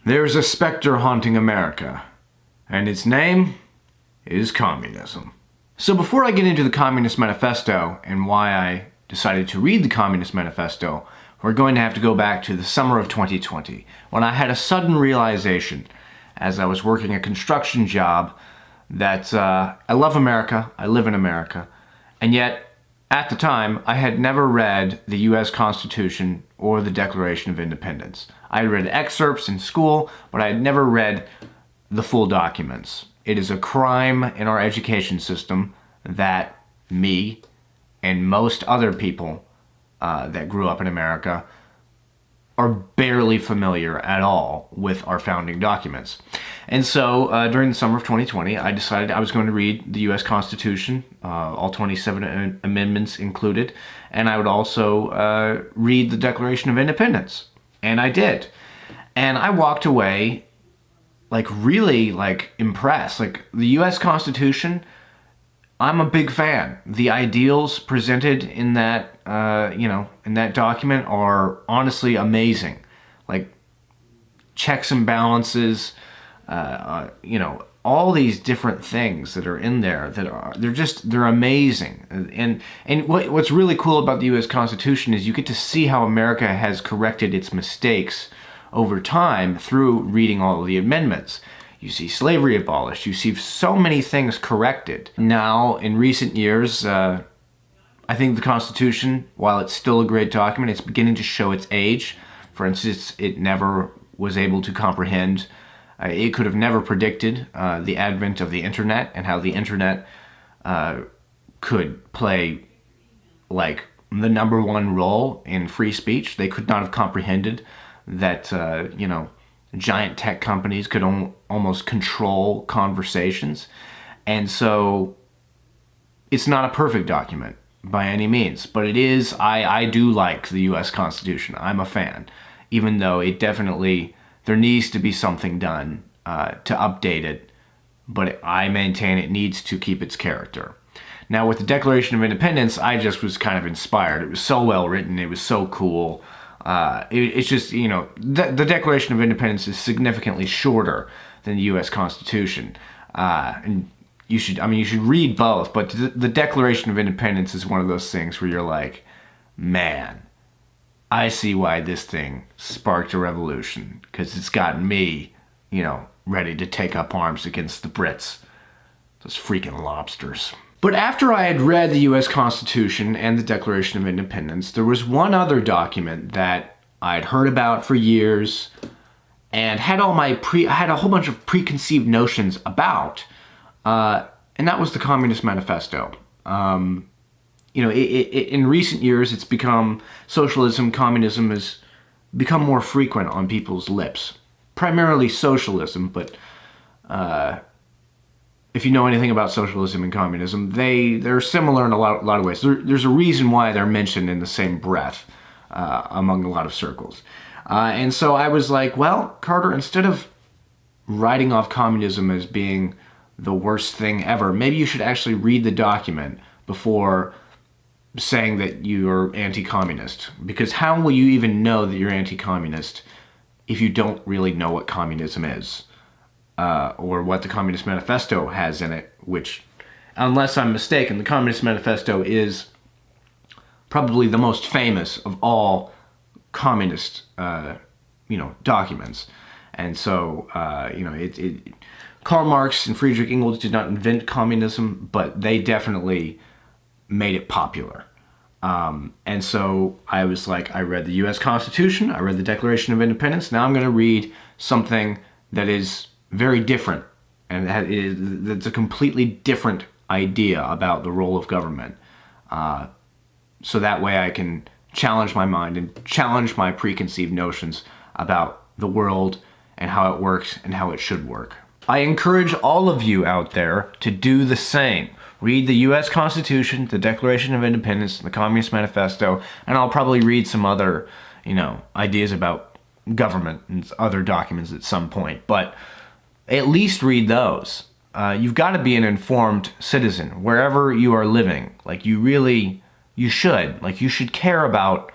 There's a specter haunting America, and its name is communism. So before I get into the Communist Manifesto and why I decided to read the Communist Manifesto, we're going to have to go back to the summer of 2020, when I had a sudden realization as I was working a construction job that I love America, I live in America, and yet at the time I had never read the US Constitution or the Declaration of Independence. I had read excerpts in school, but I had never read the full documents. It is a crime in our education system that me and most other people that grew up in America are barely familiar at all with our founding documents. And so during the summer of 2020, I decided I was going to read the US Constitution, all 27 amendments included, and I would also read the Declaration of Independence. And I did. And I walked away really impressed. The US Constitution, I'm a big fan. The ideals presented in that, in that document are honestly amazing. Checks and balances, all these different things that are in there they're amazing. And what's really cool about the US Constitution is you get to see how America has corrected its mistakes over time through reading all of the amendments. You see slavery abolished. You see so many things corrected. Now, in recent years, I think the Constitution, while it's still a great document, it's beginning to show its age. For instance, it never was able to comprehend, it could have never predicted the advent of the internet and how the internet could play the #1 role in free speech. They could not have comprehended that, giant tech companies could almost control conversations. And so it's not a perfect document by any means, but it is, I do like the US Constitution. I'm a fan, even though it definitely, there needs to be something done to update it, but I maintain it needs to keep its character. Now with the Declaration of Independence, I just was kind of inspired. It was so well written, it was so cool. It's just, the Declaration of Independence is significantly shorter than the U.S. Constitution. And you should read both, but the Declaration of Independence is one of those things where you're like, man, I see why this thing sparked a revolution, because it's gotten me, ready to take up arms against the Brits. Those freaking lobsters. But after I had read the US Constitution and the Declaration of Independence, there was one other document that I'd heard about for years and had had a whole bunch of preconceived notions about, and that was the Communist Manifesto. In recent years, it's become, socialism, communism has become more frequent on people's lips. Primarily socialism, but if you know anything about socialism and communism, they're similar in a lot of ways. There's a reason why they're mentioned in the same breath among a lot of circles. And so I was like, well, Carter, instead of writing off communism as being the worst thing ever, maybe you should actually read the document before saying that you're anti-communist. Because how will you even know that you're anti-communist if you don't really know what communism is? Or what the Communist Manifesto has in it, which, unless I'm mistaken, the Communist Manifesto is probably the most famous of all communist, documents. And so, Karl Marx and Friedrich Engels did not invent communism, but they definitely made it popular. And so I was like, I read the US Constitution, I read the Declaration of Independence, now I'm going to read something that is very different, and it's a completely different idea about the role of government. So that way I can challenge my mind and challenge my preconceived notions about the world and how it works and how it should work. I encourage all of you out there to do the same. Read the US Constitution, the Declaration of Independence, the Communist Manifesto, and I'll probably read some other, ideas about government and other documents at some point. But at least read those. You've got to be an informed citizen wherever you are living. You should care about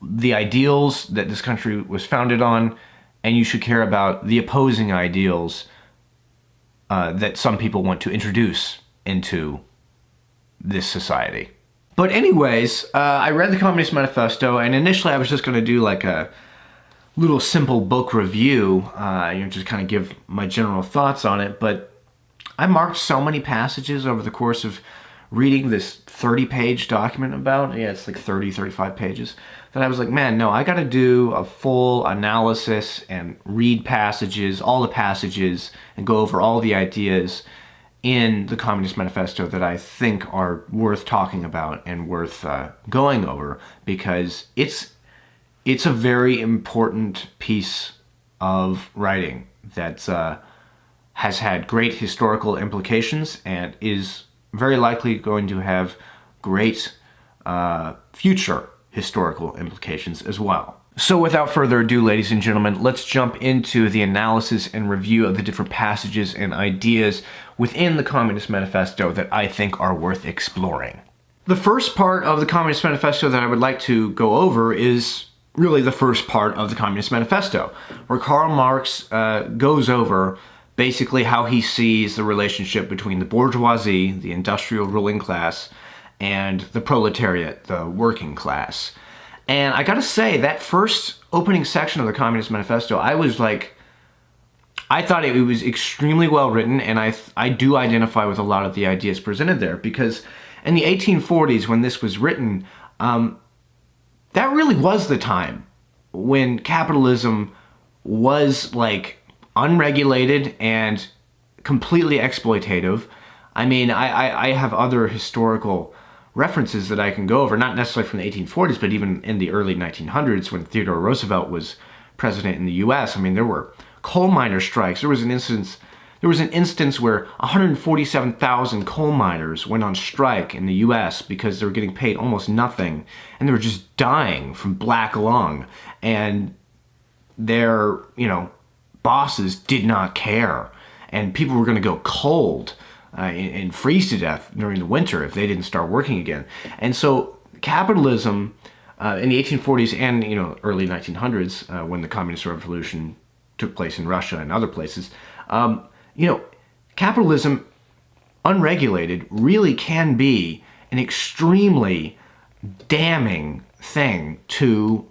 the ideals that this country was founded on and you should care about the opposing ideals that some people want to introduce into this society. But anyways, I read the Communist Manifesto, and initially I was just going to do like a little simple book review, just kind of give my general thoughts on it, but I marked so many passages over the course of reading this 30-page document it's like 30, 35 pages, that I was like, man, no, I got to do a full analysis and read passages, all the passages, and go over all the ideas in the Communist Manifesto that I think are worth talking about and worth going over, because it's a very important piece of writing that has had great historical implications and is very likely going to have great future historical implications as well. So without further ado, ladies and gentlemen, let's jump into the analysis and review of the different passages and ideas within the Communist Manifesto that I think are worth exploring. The first part of the Communist Manifesto that I would like to go over is really the first part of the Communist Manifesto, where Karl Marx goes over basically how he sees the relationship between the bourgeoisie, the industrial ruling class, and the proletariat, the working class. And I gotta say, that first opening section of the Communist Manifesto, I thought it was extremely well written, and I do identify with a lot of the ideas presented there, because in the 1840s, when this was written, that really was the time when capitalism was like unregulated and completely exploitative. I mean, I have other historical references that I can go over, not necessarily from the 1840s, but even in the early 1900s when Theodore Roosevelt was president in the US. I mean, there were coal miner strikes. There was an instance where 147,000 coal miners went on strike in the US because they were getting paid almost nothing, and they were just dying from black lung, and their, bosses did not care, and people were going to go cold and freeze to death during the winter if they didn't start working again. And so capitalism in the 1840s and early 1900s, when the Communist Revolution took place in Russia and other places, capitalism, unregulated, really can be an extremely damning thing to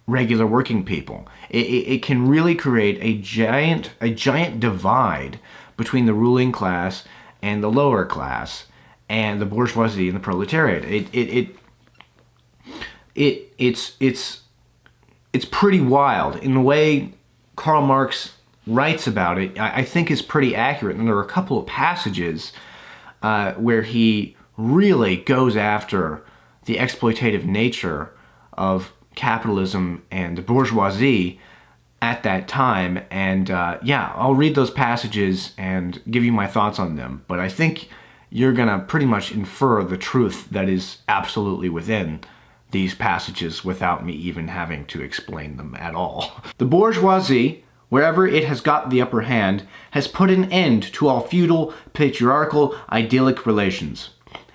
regular working people. It can really create a giant divide between the ruling class and the lower class, and the bourgeoisie and the proletariat. It's pretty wild. In the way Karl Marx writes about it, I think is pretty accurate. And there are a couple of passages where he really goes after the exploitative nature of capitalism and the bourgeoisie at that time. And I'll read those passages and give you my thoughts on them. But I think you're going to pretty much infer the truth that is absolutely within these passages without me even having to explain them at all. The bourgeoisie, wherever it has got the upper hand, has put an end to all feudal, patriarchal, idyllic relations.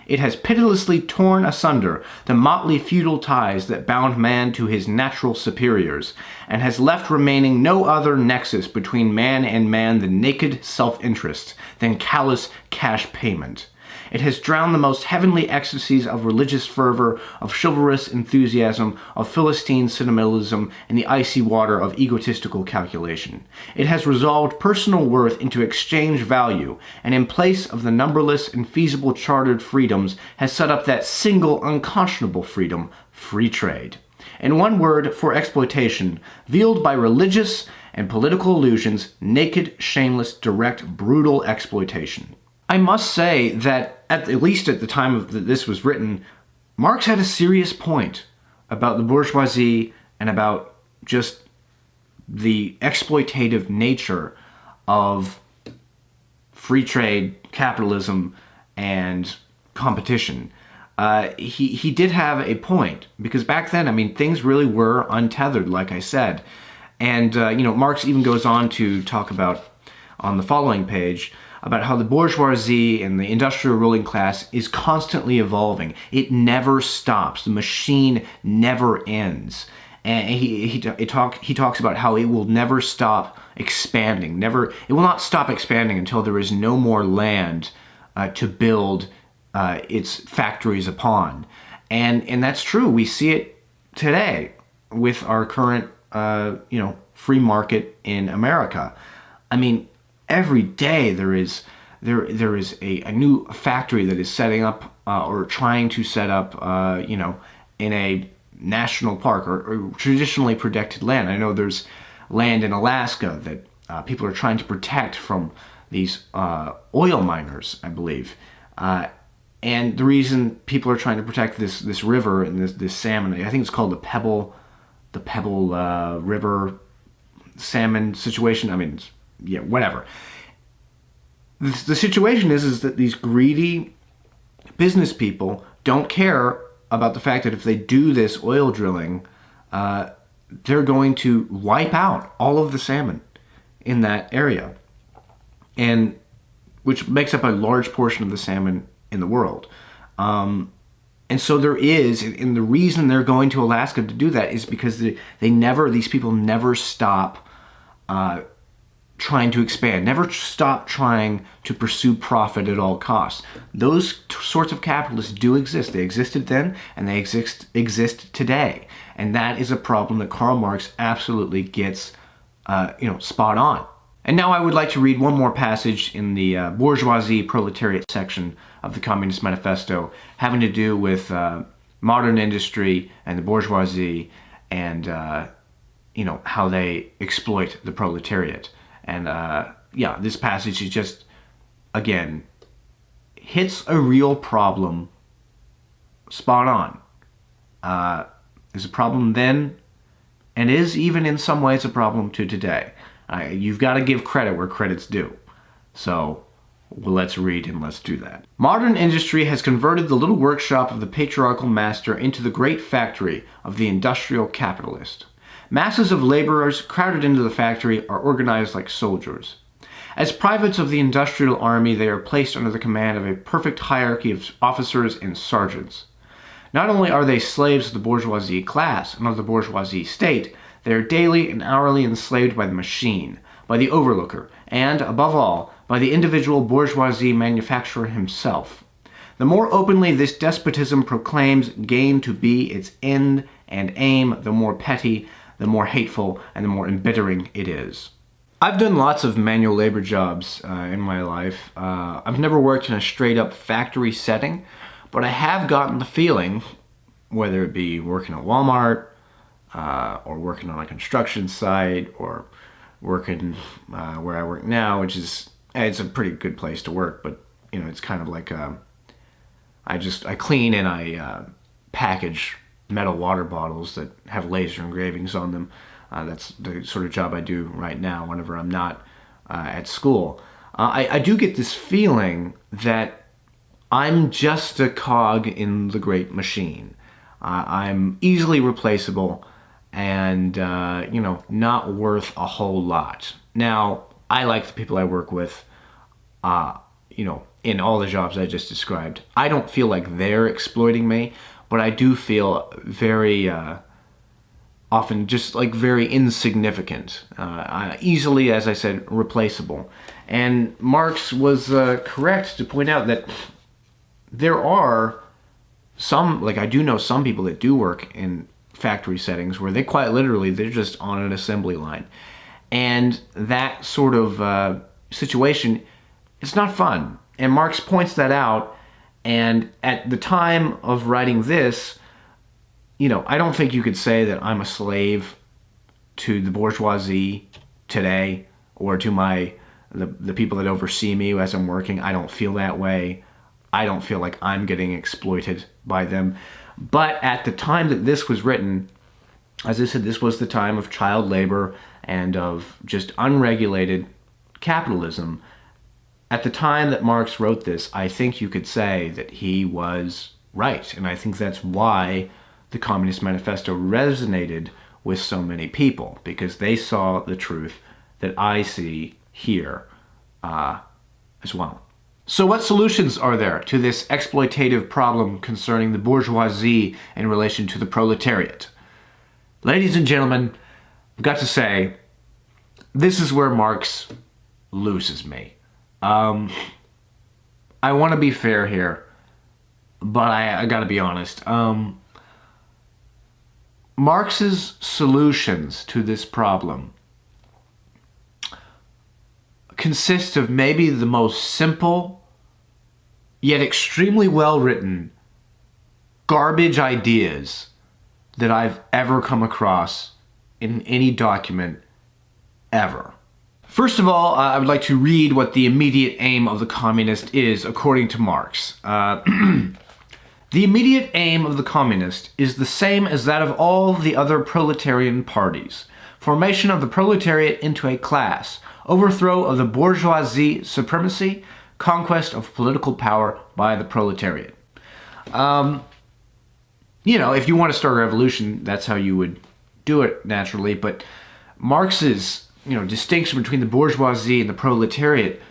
It has pitilessly torn asunder the motley feudal ties that bound man to his natural superiors, and has left remaining no other nexus between man and man than naked self-interest, than callous cash payment. It has drowned the most heavenly ecstasies of religious fervor, of chivalrous enthusiasm, of Philistine sentimentalism, in the icy water of egotistical calculation. It has resolved personal worth into exchange value, and in place of the numberless and feasible chartered freedoms, has set up that single unconscionable freedom, free trade. In one word, for exploitation, veiled by religious and political illusions, naked, shameless, direct, brutal exploitation. I must say that, at least at the time that this was written, Marx had a serious point about the bourgeoisie and about just the exploitative nature of free trade, capitalism, and competition. He did have a point, because back then, things really were untethered, like I said. And, Marx even goes on to talk about, on the following page, about how the bourgeoisie and the industrial ruling class is constantly evolving. It never stops. The machine never ends. And he talks about how it will never stop expanding. It will not stop expanding until there is no more land to build its factories upon. And that's true. We see it today with our current free market in America. I mean, every day there is a new factory that is setting up or trying to set up in a national park or traditionally protected land. I know there's land in Alaska that people are trying to protect from these oil miners, I believe. And the reason people are trying to protect this river and this salmon, I think it's called the Pebble River salmon situation. I mean, yeah, whatever. The situation is that these greedy business people don't care about the fact that if they do this oil drilling, they're going to wipe out all of the salmon in that area, and which makes up a large portion of the salmon in the world. And so there is, and the reason they're going to Alaska to do that is because these people never stop trying to expand, never stop trying to pursue profit at all costs. Those sorts of capitalists do exist. They existed then, and they exist today. And that is a problem that Karl Marx absolutely gets, spot on. And now I would like to read one more passage in the bourgeoisie proletariat section of the Communist Manifesto, having to do with modern industry and the bourgeoisie, and how they exploit the proletariat. And this passage is just, again, hits a real problem spot on. There's a problem then, and is even in some ways a problem to today. You've got to give credit where credit's due. So let's read and let's do that. Modern industry has converted the little workshop of the patriarchal master into the great factory of the industrial capitalist. Masses of laborers crowded into the factory are organized like soldiers. As privates of the industrial army, they are placed under the command of a perfect hierarchy of officers and sergeants. Not only are they slaves of the bourgeoisie class and of the bourgeoisie state, they are daily and hourly enslaved by the machine, by the overlooker, and, above all, by the individual bourgeoisie manufacturer himself. The more openly this despotism proclaims gain to be its end and aim, the more petty, the more hateful, and the more embittering it is. I've done lots of manual labor jobs in my life. I've never worked in a straight-up factory setting, but I have gotten the feeling, whether it be working at Walmart, or working on a construction site, or working where I work now, which is, it's a pretty good place to work, but it's kind of like I clean and I package metal water bottles that have laser engravings on them. That's the sort of job I do right now whenever I'm not at school. I do get this feeling that I'm just a cog in the great machine. I'm easily replaceable and, not worth a whole lot. Now, I like the people I work with, in all the jobs I just described. I don't feel like they're exploiting me, but I do feel very often just like very insignificant, easily, as I said, replaceable. And Marx was correct to point out that there are some, like I do know some people that do work in factory settings where they quite literally, they're just on an assembly line. And that sort of situation, it's not fun. And Marx points that out. And at the time of writing this, I don't think you could say that I'm a slave to the bourgeoisie today or to the people that oversee me as I'm working. I don't feel that way. I don't feel like I'm getting exploited by them. But at the time that this was written, as I said, this was the time of child labor and of just unregulated capitalism. At the time that Marx wrote this, I think you could say that he was right. And I think that's why the Communist Manifesto resonated with so many people, because they saw the truth that I see here as well. So what solutions are there to this exploitative problem concerning the bourgeoisie in relation to the proletariat? Ladies and gentlemen, I've got to say, this is where Marx loses me. I want to be fair here, but I got to be honest. Marx's solutions to this problem consist of maybe the most simple, yet extremely well-written, garbage ideas that I've ever come across in any document ever. First of all, I would like to read what the immediate aim of the communist is, according to Marx. The immediate aim of the communist is the same as that of all the other proletarian parties: formation of the proletariat into a class, overthrow of the bourgeoisie supremacy, conquest of political power by the proletariat. If you want to start a revolution, that's how you would do it naturally, but Marx's distinction between the bourgeoisie and the proletariat,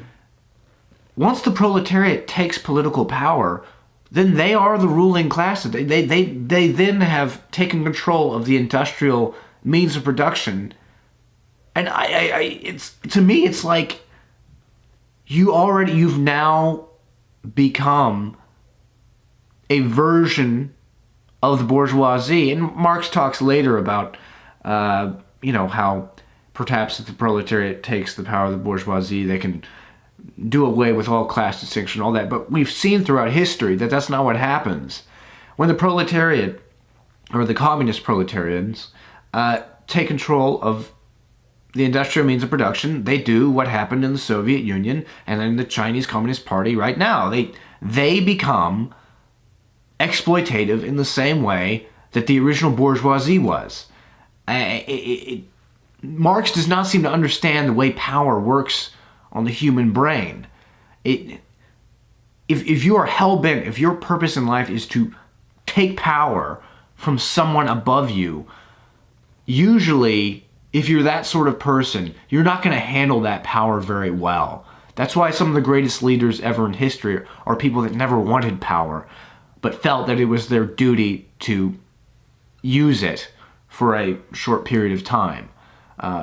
once the proletariat takes political power, then they are the ruling class. They then have taken control of the industrial means of production. And to me, it's like you've now become a version of the bourgeoisie. And Marx talks later about, how perhaps if the proletariat takes the power of the bourgeoisie, they can do away with all class distinction, all that. But we've seen throughout history that that's not what happens. When the proletariat, or the communist proletarians, take control of the industrial means of production, they do what happened in the Soviet Union and in the Chinese Communist Party right now. They become exploitative in the same way that the original bourgeoisie was. Marx does not seem to understand the way power works on the human brain. If you are hell-bent, if your purpose in life is to take power from someone above you, usually, if you're that sort of person, you're not going to handle that power very well. That's why some of the greatest leaders ever in history are people that never wanted power, but felt that it was their duty to use it for a short period of time,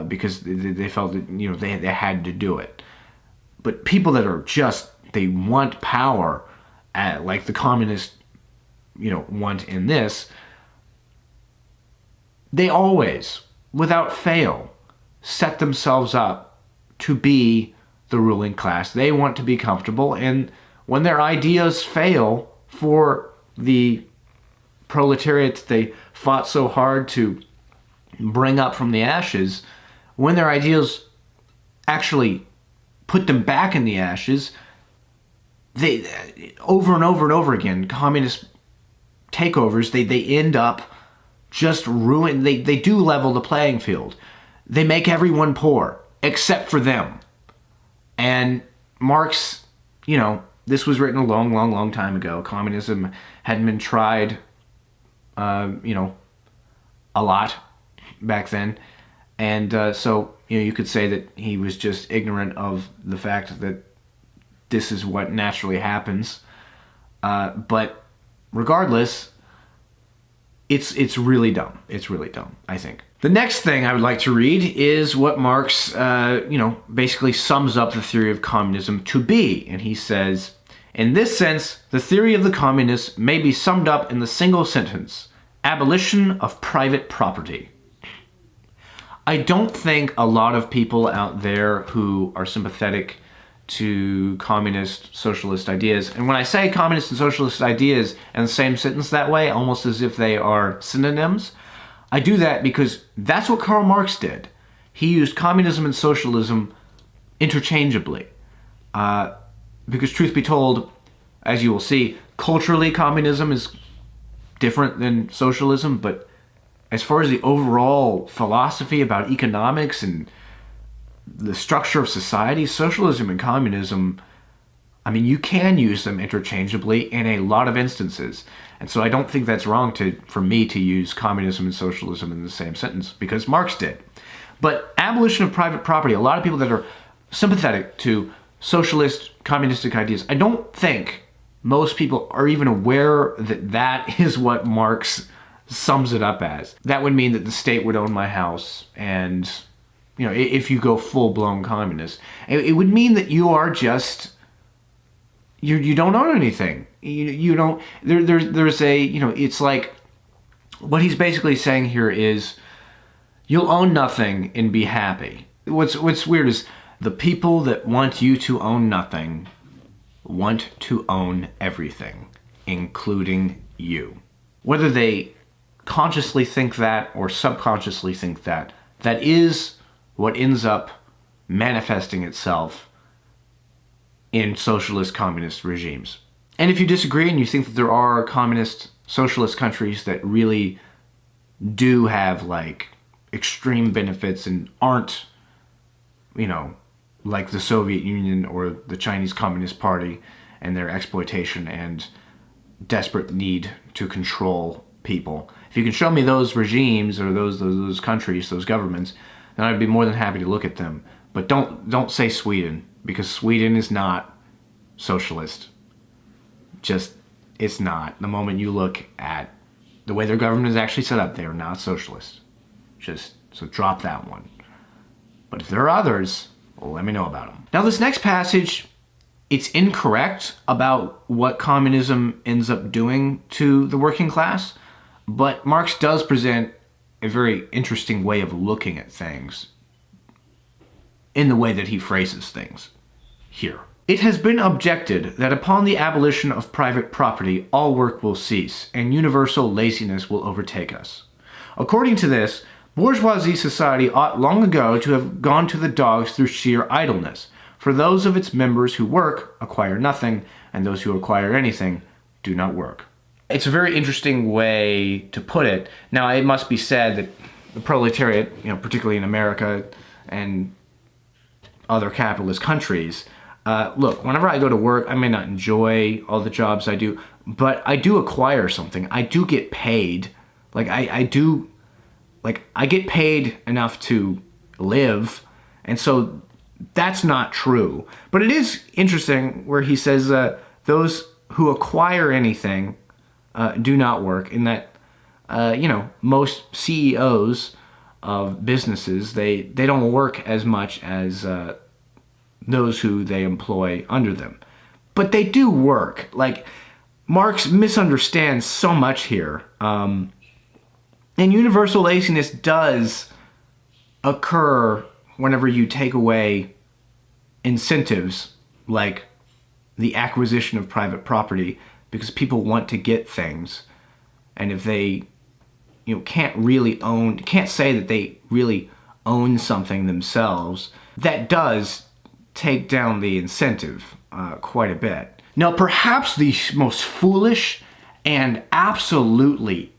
because they felt that they had to do it. But people that are they want power, like the communists want in this, they always, without fail, set themselves up to be the ruling class. They want to be comfortable, and when their ideas fail for the proletariat they fought so hard to bring up from the ashes, when their ideas actually put them back in the ashes, they over and over and over again, communist takeovers, they end up just ruin. They do level the playing field. They make everyone poor except for them. And Marx, this was written a long, long, long time ago. Communism hadn't been tried, a lot back then. And so, you could say that he was just ignorant of the fact that this is what naturally happens. But regardless, it's really dumb. It's really dumb, I think. The next thing I would like to read is what Marx, basically sums up the theory of communism to be. And he says, in this sense, the theory of the communists may be summed up in the single sentence: abolition of private property. I don't think a lot of people out there who are sympathetic to communist, socialist ideas, and when I say communist and socialist ideas in the same sentence that way, almost as if they are synonyms, I do that because that's what Karl Marx did. He used communism and socialism interchangeably. Because truth be told, as you will see, culturally communism is different than socialism, but as far as the overall philosophy about economics and the structure of society, socialism and communism, you can use them interchangeably in a lot of instances. And so I don't think that's wrong for me to use communism and socialism in the same sentence, because Marx did. But abolition of private property, a lot of people that are sympathetic to socialist, communistic ideas, I don't think most people are even aware that that is what Marx sums it up as. That would mean that the state would own my house, and if you go full-blown communist, it would mean that you are just you don't own anything. You don't. There's a it's like what he's basically saying here is you'll own nothing and be happy. What's weird is the people that want you to own nothing want to own everything, including you. Whether they consciously think that or subconsciously think that, that is what ends up manifesting itself in socialist communist regimes. And if you disagree and you think that there are communist socialist countries that really do have like extreme benefits and aren't, like the Soviet Union or the Chinese Communist Party and their exploitation and desperate need to control people. If you can show me those regimes or those countries, those governments, then I'd be more than happy to look at them. But don't say Sweden, because Sweden is not socialist. It's not. The moment you look at the way their government is actually set up, they are not socialist. So drop that one. But if there are others, well, let me know about them. Now this next passage, it's incorrect about what communism ends up doing to the working class, but Marx does present a very interesting way of looking at things in the way that he phrases things here. It has been objected that upon the abolition of private property, all work will cease, and universal laziness will overtake us. According to this, bourgeoisie society ought long ago to have gone to the dogs through sheer idleness, for those of its members who work acquire nothing, and those who acquire anything do not work. It's a very interesting way to put it. Now, it must be said that the proletariat, particularly in America and other capitalist countries, look, whenever I go to work, I may not enjoy all the jobs I do, but I do acquire something. I do get paid. I get paid enough to live, and so that's not true. But it is interesting where he says those who acquire anything do not work, in that, most CEOs of businesses, they don't work as much as those who they employ under them. But they do work. Like, Marx misunderstands so much here. And universal laziness does occur whenever you take away incentives like the acquisition of private property, because people want to get things, and if they can't say that they really own something themselves, that does take down the incentive quite a bit. Now, perhaps the most foolish and absolutely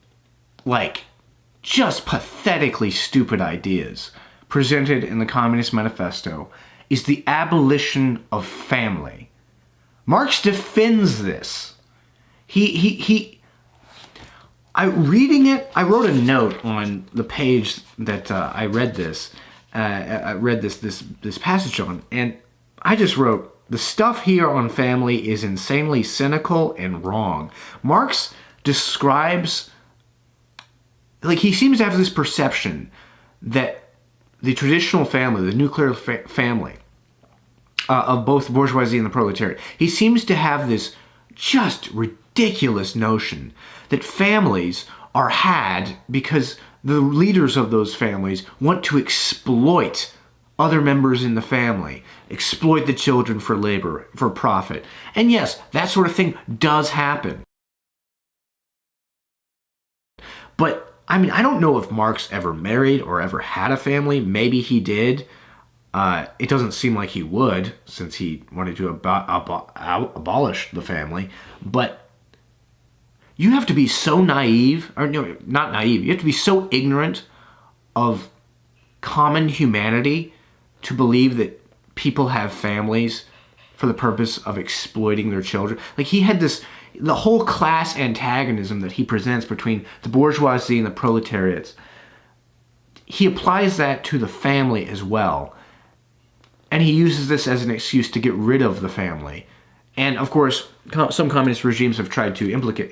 just pathetically stupid ideas presented in the Communist Manifesto is the abolition of family. Marx defends this. Reading it, I wrote a note on the page that I read this. I read this passage on, and I just wrote, the stuff here on family is insanely cynical and wrong. Marx describes, he seems to have this perception that the traditional family, the nuclear family of both the bourgeoisie and the proletariat, he seems to have this just ridiculous notion that families are had because the leaders of those families want to exploit other members in the family, exploit the children for labor, for profit. And yes, that sort of thing does happen. But I don't know if Marx ever married or ever had a family. Maybe he did. It doesn't seem like he would, since he wanted to abolish the family. But you have to be so naive, or no, not naive, you have to be so ignorant of common humanity to believe that people have families for the purpose of exploiting their children. He had the whole class antagonism that he presents between the bourgeoisie and the proletariats. He applies that to the family as well. And he uses this as an excuse to get rid of the family. And of course, some communist regimes have tried to implement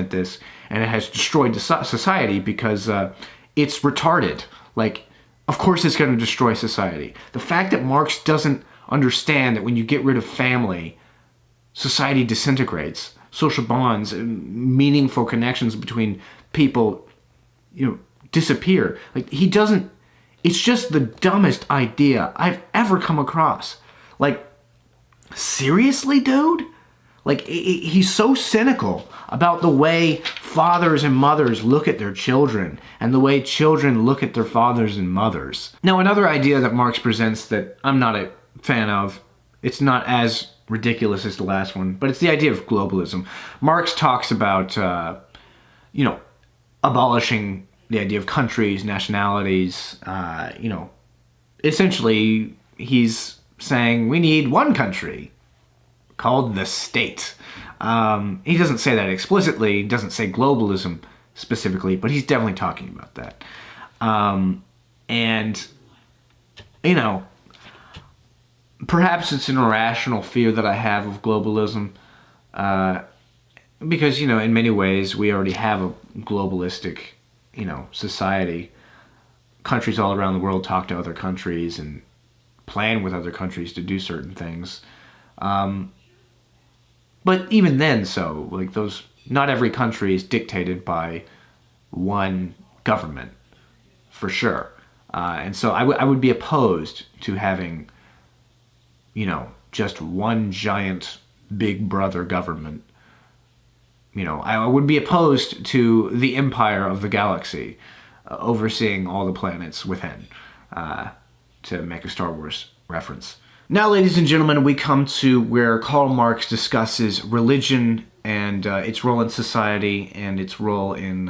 this, and it has destroyed society because it's retarded. Like, of course it's going to destroy society. The fact that Marx doesn't understand that when you get rid of family, society disintegrates, social bonds and meaningful connections between people, disappear. Like, he doesn't, it's just the dumbest idea I've ever come across. Like, seriously, dude? Like, he's so cynical about the way fathers and mothers look at their children and the way children look at their fathers and mothers. Now, another idea that Marx presents that I'm not a fan of, it's not as ridiculous as the last one, but it's the idea of globalism. Marx talks about, abolishing the idea of countries, nationalities. Essentially, he's saying we need one country called the state. He doesn't say that explicitly, he doesn't say globalism specifically, but he's definitely talking about that. Perhaps it's an irrational fear that I have of globalism, because, in many ways we already have a globalistic, society. Countries all around the world talk to other countries and plan with other countries to do certain things. But even then, not every country is dictated by one government, for sure. And so I would be opposed to having, just one giant big brother government. I would be opposed to the empire of the galaxy, overseeing all the planets within, to make a Star Wars reference. Now, ladies and gentlemen, we come to where Karl Marx discusses religion and its role in society and its role in,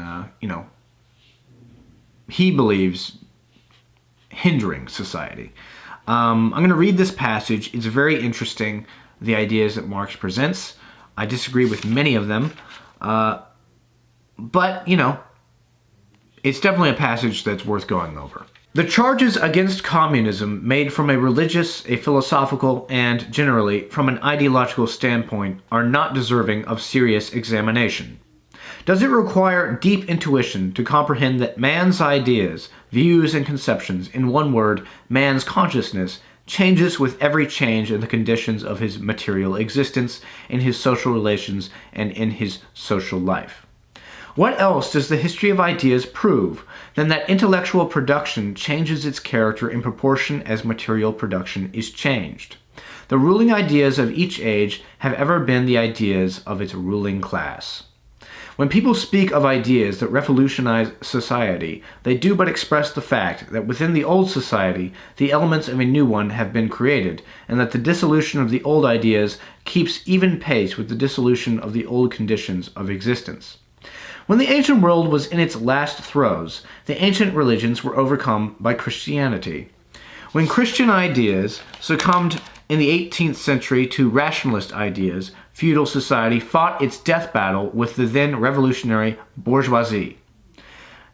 he believes, hindering society. I'm going to read this passage. It's very interesting, the ideas that Marx presents. I disagree with many of them, but, it's definitely a passage that's worth going over. The charges against communism made from a religious, a philosophical, and, generally, from an ideological standpoint are not deserving of serious examination. Does it require deep intuition to comprehend that man's ideas, views, and conceptions, in one word, man's consciousness, changes with every change in the conditions of his material existence, in his social relations, and in his social life? What else does the history of ideas prove than that intellectual production changes its character in proportion as material production is changed? The ruling ideas of each age have ever been the ideas of its ruling class. When people speak of ideas that revolutionize society, they do but express the fact that within the old society, the elements of a new one have been created, and that the dissolution of the old ideas keeps even pace with the dissolution of the old conditions of existence. When the ancient world was in its last throes, the ancient religions were overcome by Christianity. When Christian ideas succumbed in the 18th century to rationalist ideas, feudal society fought its death battle with the then revolutionary bourgeoisie.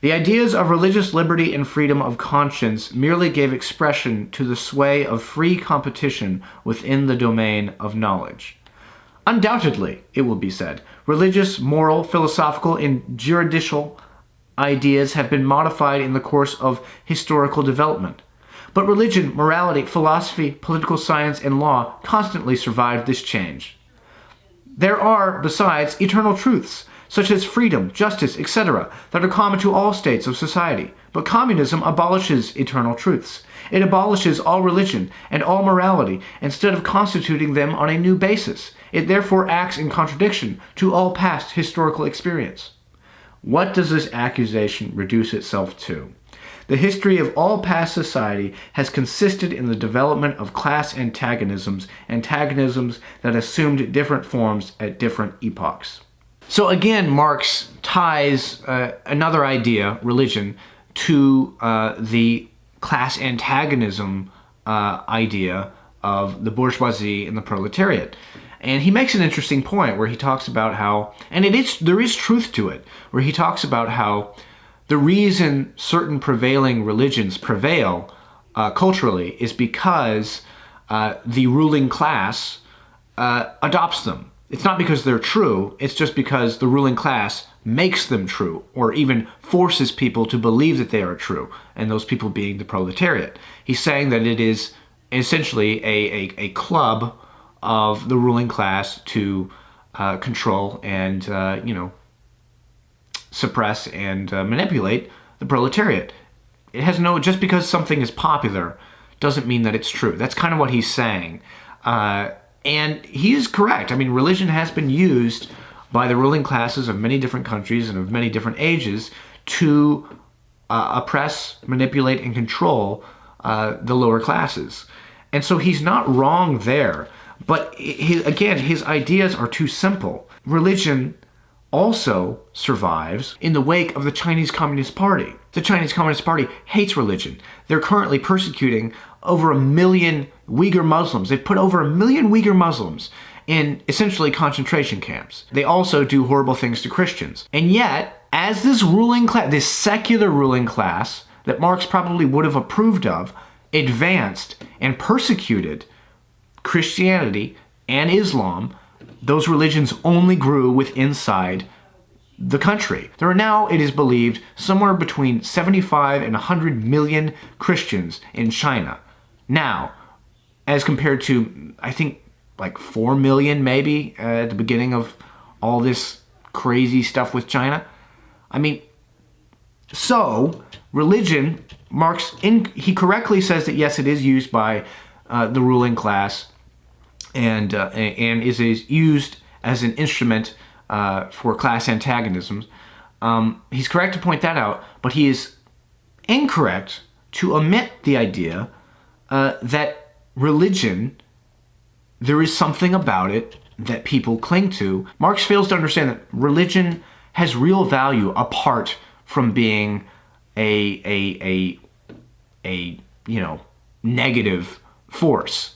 The ideas of religious liberty and freedom of conscience merely gave expression to the sway of free competition within the domain of knowledge. Undoubtedly, it will be said, religious, moral, philosophical, and juridical ideas have been modified in the course of historical development. But religion, morality, philosophy, political science, and law constantly survived this change. There are, besides, eternal truths, such as freedom, justice, etc., that are common to all states of society. But communism abolishes eternal truths. It abolishes all religion and all morality instead of constituting them on a new basis. It therefore acts in contradiction to all past historical experience. What does this accusation reduce itself to? The history of all past society has consisted in the development of class antagonisms that assumed different forms at different epochs. So again, Marx ties another idea, religion, to the class antagonism idea of the bourgeoisie and the proletariat. And he makes an interesting point where he talks about how, and there is truth to it, where he talks about how the reason certain prevailing religions prevail culturally is because the ruling class adopts them. It's not because they're true, it's just because the ruling class makes them true, or even forces people to believe that they are true, and those people being the proletariat. He's saying that it is essentially a club of the ruling class to control and, suppress and manipulate the proletariat. It has just because something is popular doesn't mean that it's true. That's kind of what he's saying. And he is correct. I mean, religion has been used by the ruling classes of many different countries and of many different ages to oppress, manipulate, and control the lower classes. And so he's not wrong there. But again, his ideas are too simple. Religion also survives in the wake of the Chinese Communist Party. The Chinese Communist Party hates religion. They're currently persecuting over 1 million Uyghur Muslims. They've put over 1 million Uyghur Muslims in essentially concentration camps. They also do horrible things to Christians. And yet, as this ruling class, this secular ruling class that Marx probably would have approved of, advanced and persecuted Christianity and Islam, those religions only grew inside the country. There are now, it is believed, somewhere between 75 and 100 million Christians in China. Now, as compared to, I think, like 4 million maybe at the beginning of all this crazy stuff with China. I mean, so religion, Marx, he correctly says that yes, it is used by the ruling class and is used as an instrument for class antagonism. He's correct to point that out, but he is incorrect to omit the idea that religion, there is something about it that people cling to. Marx fails to understand that religion has real value apart from being a negative force.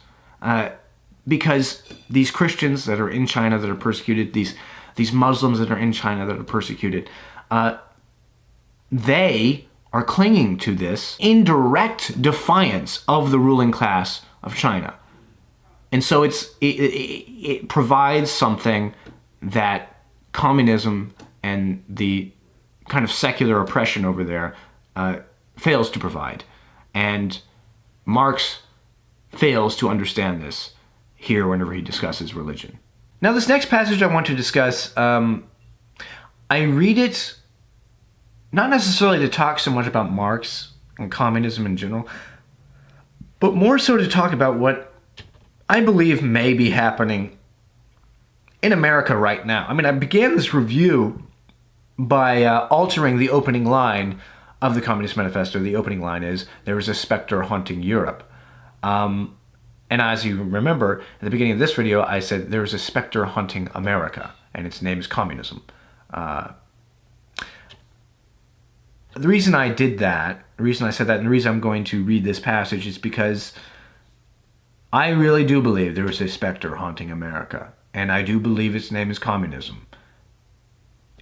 Because these Christians that are in China that are persecuted, these Muslims that are in China that are persecuted, they are clinging to this in direct defiance of the ruling class of China. And so it provides something that communism and the kind of secular oppression over there fails to provide. And Marx fails to understand this here whenever he discusses religion. Now, this next passage I want to discuss, I read it not necessarily to talk so much about Marx and communism in general, but more so to talk about what I believe may be happening in America right now. I mean, I began this review by altering the opening line of the Communist Manifesto. The opening line is, "There is a specter haunting Europe." And as you remember, at the beginning of this video, I said there is a specter haunting America, and its name is communism. The reason I did that, the reason I said that, and the reason I'm going to read this passage is because I really do believe there is a specter haunting America, and I do believe its name is communism.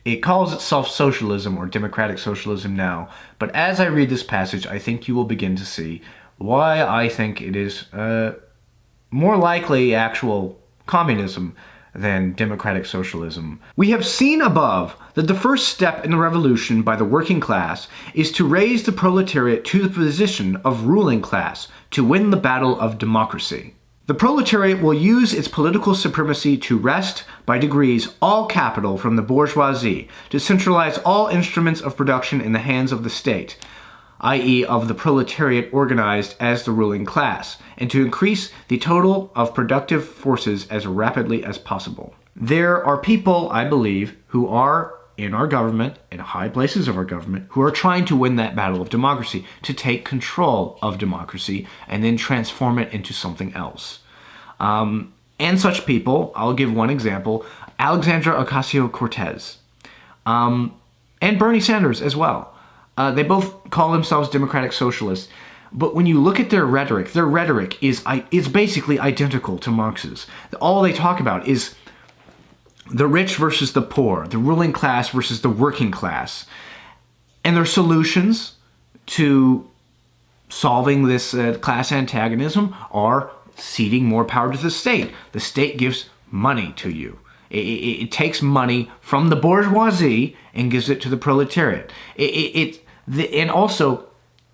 It calls itself socialism or democratic socialism now, but as I read this passage, I think you will begin to see why I think it is more likely actual communism than democratic socialism. We have seen above that the first step in the revolution by the working class is to raise the proletariat to the position of ruling class to win the battle of democracy. The proletariat will use its political supremacy to wrest, by degrees, all capital from the bourgeoisie, to centralize all instruments of production in the hands of the state, i.e. of the proletariat organized as the ruling class, and to increase the total of productive forces as rapidly as possible. There are people, I believe, who are in our government, in high places of our government, who are trying to win that battle of democracy, to take control of democracy and then transform it into something else. And such people, I'll give one example, Alexandra Ocasio-Cortez, and Bernie Sanders as well. They both call themselves democratic socialists, but when you look at their rhetoric is basically identical to Marx's. All they talk about is the rich versus the poor, the ruling class versus the working class. And their solutions to solving this class antagonism are ceding more power to the state. The state gives money to you. It takes money from the bourgeoisie and gives it to the proletariat. And also,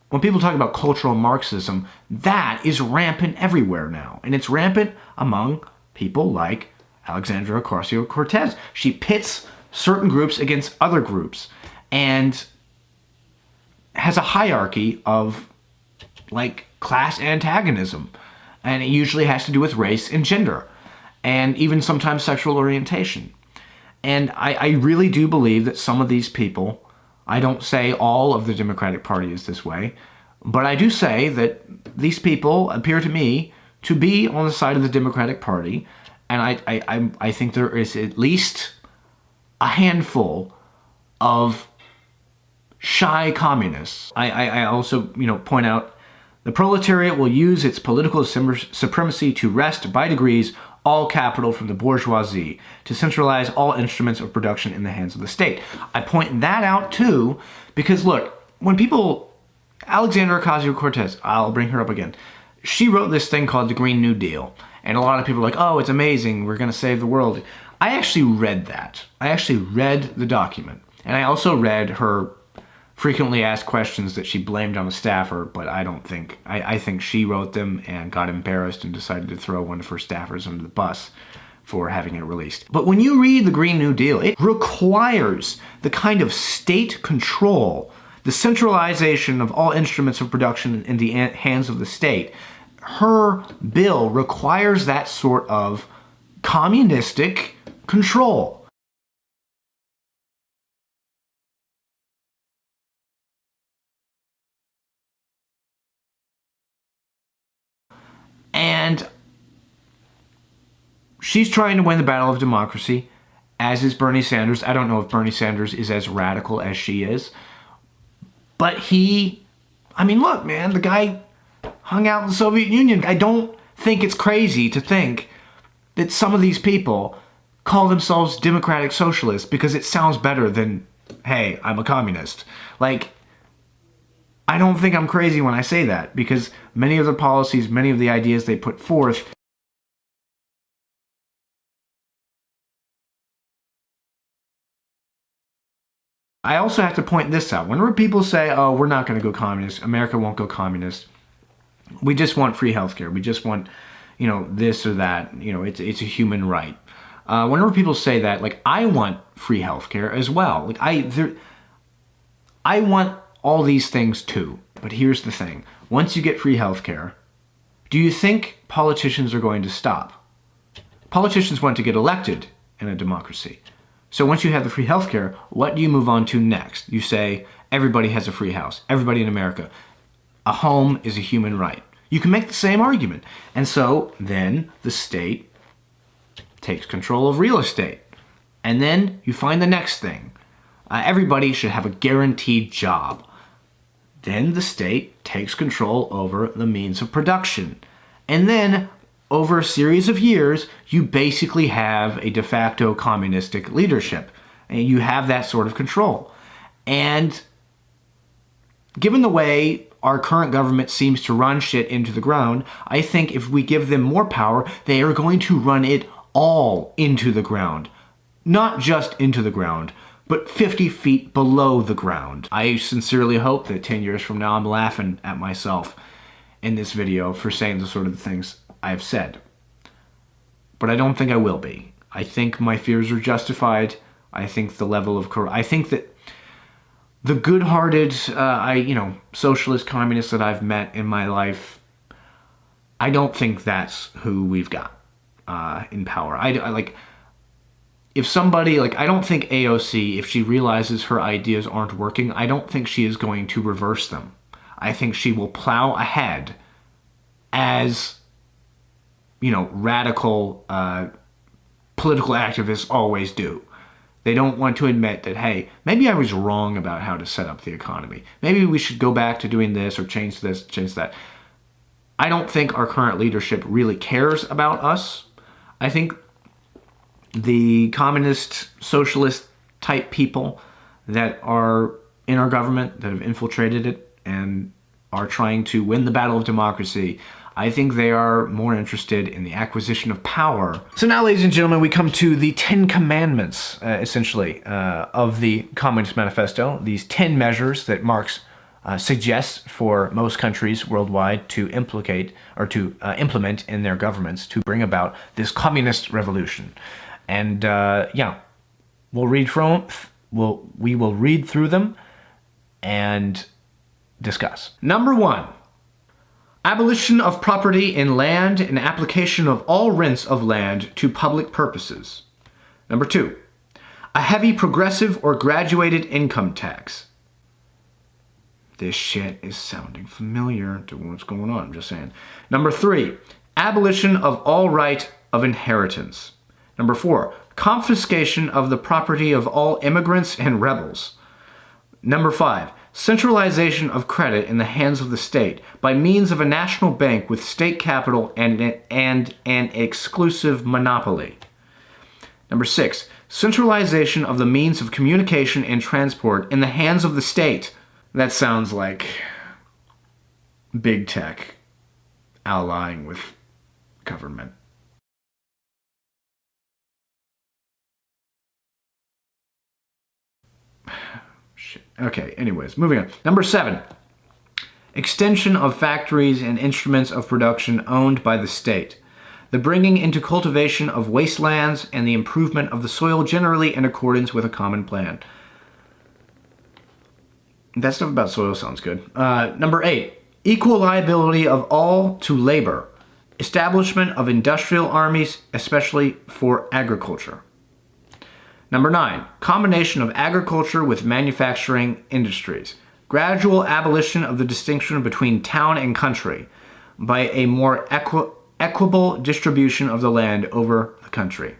when people talk about cultural Marxism, that is rampant everywhere now. And it's rampant among people like Alexandria Ocasio-Cortez. She pits certain groups against other groups and has a hierarchy of like class antagonism. And it usually has to do with race and gender, and even sometimes sexual orientation. And I really do believe that some of these people, I don't say all of the Democratic Party is this way, but I do say that these people appear to me to be on the side of the Democratic Party, and I think there is at least a handful of shy communists. I also, point out the proletariat will use its political supremacy to wrest by degrees all capital from the bourgeoisie, to centralize all instruments of production in the hands of the state. I point that out too, because look, when people, Alexandria Ocasio-Cortez, I'll bring her up again, she wrote this thing called the Green New Deal, and a lot of people are like, oh, it's amazing, we're going to save the world. I actually read that. I actually read the document, and I also read her frequently asked questions that she blamed on a staffer, but I think she wrote them and got embarrassed and decided to throw one of her staffers under the bus for having it released. But when you read the Green New Deal, it requires the kind of state control, the centralization of all instruments of production in the hands of the state. Her bill requires that sort of communistic control. And she's trying to win the battle of democracy, as is Bernie Sanders. I don't know if Bernie Sanders is as radical as she is. But look, man, the guy hung out in the Soviet Union. I don't think it's crazy to think that some of these people call themselves democratic socialists because it sounds better than, hey, I'm a communist. Like, I don't think I'm crazy when I say that, because many of the policies, many of the ideas they put forth I also have to point this out. Whenever people say, oh, we're not going to go communist, America won't go communist, we just want free healthcare, we just want, this or that, it's a human right. Whenever people say that, like, I want free healthcare as well. Like, I want all these things too. But here's the thing. Once you get free healthcare, do you think politicians are going to stop? Politicians want to get elected in a democracy. So once you have the free healthcare, what do you move on to next? You say, everybody has a free house. Everybody in America. A home is a human right. You can make the same argument. And so then the state takes control of real estate. And then you find the next thing. Everybody should have a guaranteed job. Then the state takes control over the means of production. And then, over a series of years, you basically have a de facto communistic leadership. And you have that sort of control. And given the way our current government seems to run shit into the ground, I think if we give them more power, they are going to run it all into the ground. Not just into the ground, but 50 feet below the ground. I sincerely hope that 10 years from now I'm laughing at myself in this video for saying the sort of things I've said. But I don't think I will be. I think my fears are justified. I think the level of I think that the good-hearted, socialist communists that I've met in my life, I don't think that's who we've got in power. If somebody, I don't think AOC, if she realizes her ideas aren't working, I don't think she is going to reverse them. I think she will plow ahead as, radical political activists always do. They don't want to admit that, hey, maybe I was wrong about how to set up the economy. Maybe we should go back to doing this or change this, change that. I don't think our current leadership really cares about us. I think the communist, socialist type people that are in our government, that have infiltrated it and are trying to win the battle of democracy. I think they are more interested in the acquisition of power. So now, ladies and gentlemen, we come to the 10 commandments, essentially, of the Communist Manifesto. These 10 measures that Marx suggests for most countries worldwide to implement in their governments to bring about this communist revolution. And yeah, we will read through them and discuss. Number 1. Abolition of property in land and application of all rents of land to public purposes. Number 2. A heavy progressive or graduated income tax. This shit is sounding familiar to what's going on, I'm just saying. Number 3. Abolition of all right of inheritance. Number 4. Confiscation of the property of all immigrants and rebels. Number 5. Centralization of credit in the hands of the state by means of a national bank with state capital and an exclusive monopoly. Number 6. Centralization of the means of communication and transport in the hands of the state. That sounds like big tech allying with government. Shit. Okay, anyways, moving on. Number 7. Extension of factories and instruments of production owned by the state. The bringing into cultivation of wastelands and the improvement of the soil generally in accordance with a common plan. That stuff about soil sounds good. Number 8. Equal liability of all to labor. Establishment of industrial armies, especially for agriculture. Number 9. Combination of agriculture with manufacturing industries. Gradual abolition of the distinction between town and country by a more equitable distribution of the land over the country.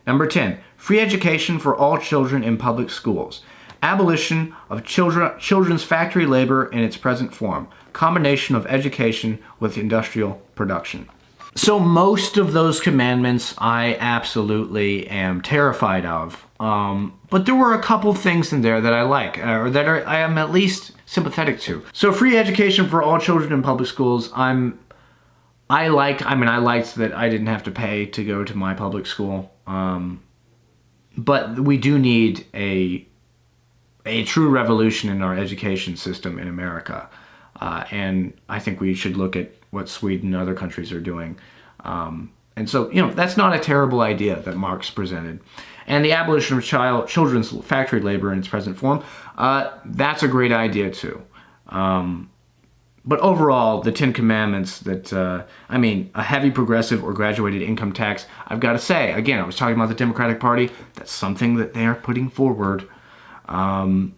Number 10. Free education for all children in public schools. Abolition of children's factory labor in its present form. Combination of education with industrial production. So most of those commandments I absolutely am terrified of. But there were a couple things in there that I like, or that I am at least sympathetic to. So free education for all children in public schools, I liked that I didn't have to pay to go to my public school. But we do need a true revolution in our education system in America. And I think we should look at what Sweden and other countries are doing. And so, that's not a terrible idea that Marx presented. And the abolition of children's factory labor in its present form, that's a great idea too. But overall, the 10 commandments that, a heavy progressive or graduated income tax, I've got to say, again, I was talking about the Democratic Party, that's something that they are putting forward. And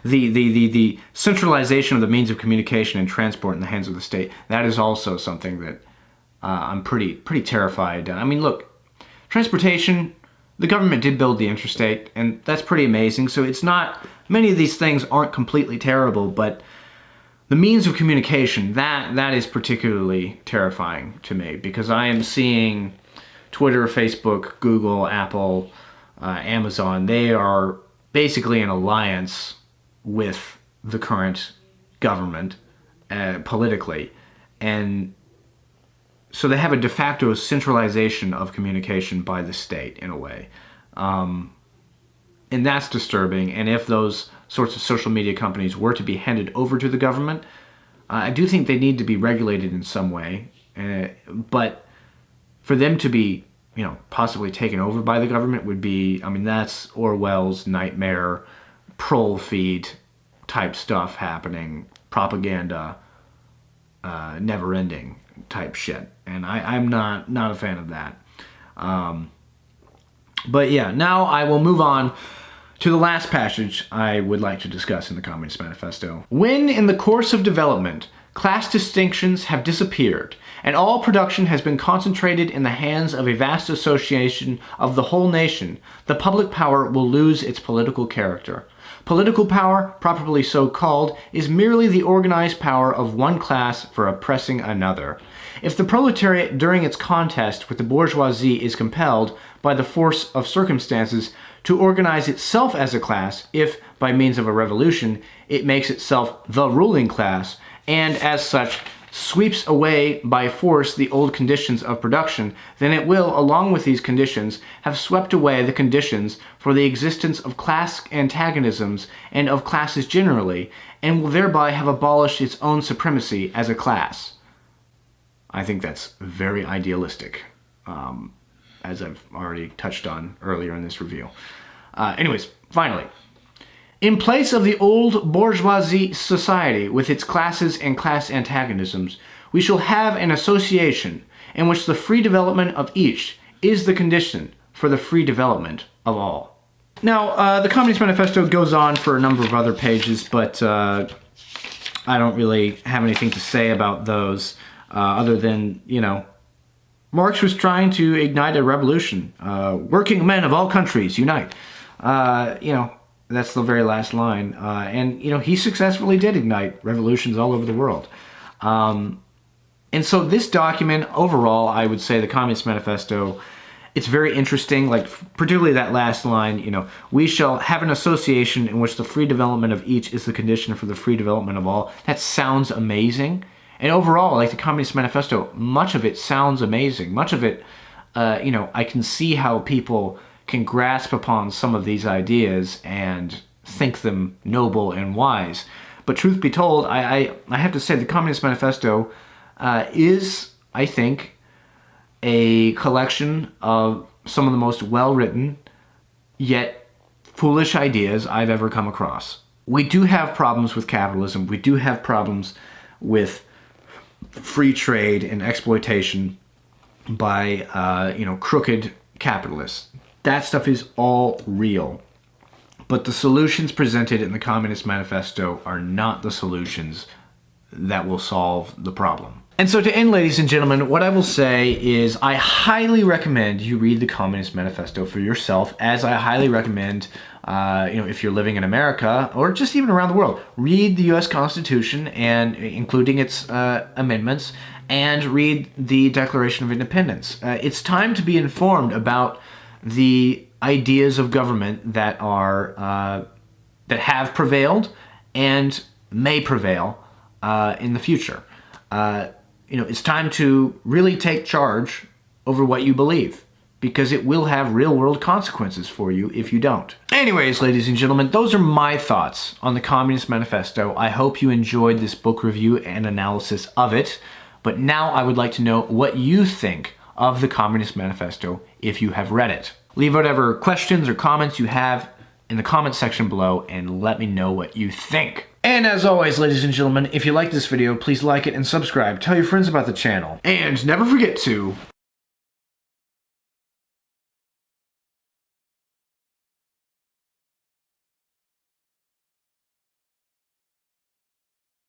the centralization of the means of communication and transport in the hands of the state, that is also something that I'm pretty terrified. Look, transportation, the government did build the interstate, and that's pretty amazing. So it's not, many of these things aren't completely terrible, but the means of communication, that is particularly terrifying to me, because I am seeing Twitter, Facebook, Google, Apple, Amazon, they are basically in alliance with the current government politically. And so they have a de facto centralization of communication by the state in a way. And that's disturbing. And if those sorts of social media companies were to be handed over to the government, I do think they need to be regulated in some way. But for them to be possibly taken over by the government would be, that's Orwell's nightmare, troll feed type stuff happening, propaganda, never-ending type shit. And I'm not a fan of that. But yeah, now I will move on to the last passage I would like to discuss in the Communist Manifesto. When in the course of development, class distinctions have disappeared, and all production has been concentrated in the hands of a vast association of the whole nation, the public power will lose its political character. Political power, properly so called, is merely the organized power of one class for oppressing another. If the proletariat during its contest with the bourgeoisie is compelled, by the force of circumstances, to organize itself as a class if, by means of a revolution, it makes itself the ruling class, and as such, sweeps away by force the old conditions of production, then it will, along with these conditions, have swept away the conditions for the existence of class antagonisms and of classes generally, and will thereby have abolished its own supremacy as a class. I think that's very idealistic, as I've already touched on earlier in this review. Anyways, finally, in place of the old bourgeoisie society with its classes and class antagonisms, we shall have an association in which the free development of each is the condition for the free development of all. Now, the Communist Manifesto goes on for a number of other pages, but I don't really have anything to say about those other than, Marx was trying to ignite a revolution. Working men of all countries, unite. That's the very last line. And he successfully did ignite revolutions all over the world. And so this document, overall, I would say the Communist Manifesto, it's very interesting, like particularly that last line, we shall have an association in which the free development of each is the condition for the free development of all. That sounds amazing. And overall, like the Communist Manifesto, much of it sounds amazing. Much of it, I can see how people can grasp upon some of these ideas and think them noble and wise. But truth be told, I have to say the Communist Manifesto is, I think, a collection of some of the most well-written, yet foolish ideas I've ever come across. We do have problems with capitalism. We do have problems with free trade and exploitation by, crooked capitalists. That stuff is all real. But the solutions presented in the Communist Manifesto are not the solutions that will solve the problem. And so to end, ladies and gentlemen, what I will say is I highly recommend you read the Communist Manifesto for yourself, as I highly recommend, if you're living in America or just even around the world, read the U.S. Constitution, and including its amendments, and read the Declaration of Independence. It's time to be informed about the ideas of government that are that have prevailed and may prevail in the future. It's time to really take charge over what you believe, because it will have real-world consequences for you if you don't. Anyways, ladies and gentlemen, those are my thoughts on the Communist Manifesto. I hope you enjoyed this book review and analysis of it, but now I would like to know what you think of the Communist Manifesto if you have read it. Leave whatever questions or comments you have in the comment section below and let me know what you think. And as always, ladies and gentlemen, if you like this video, please like it and subscribe. Tell your friends about the channel. And never forget to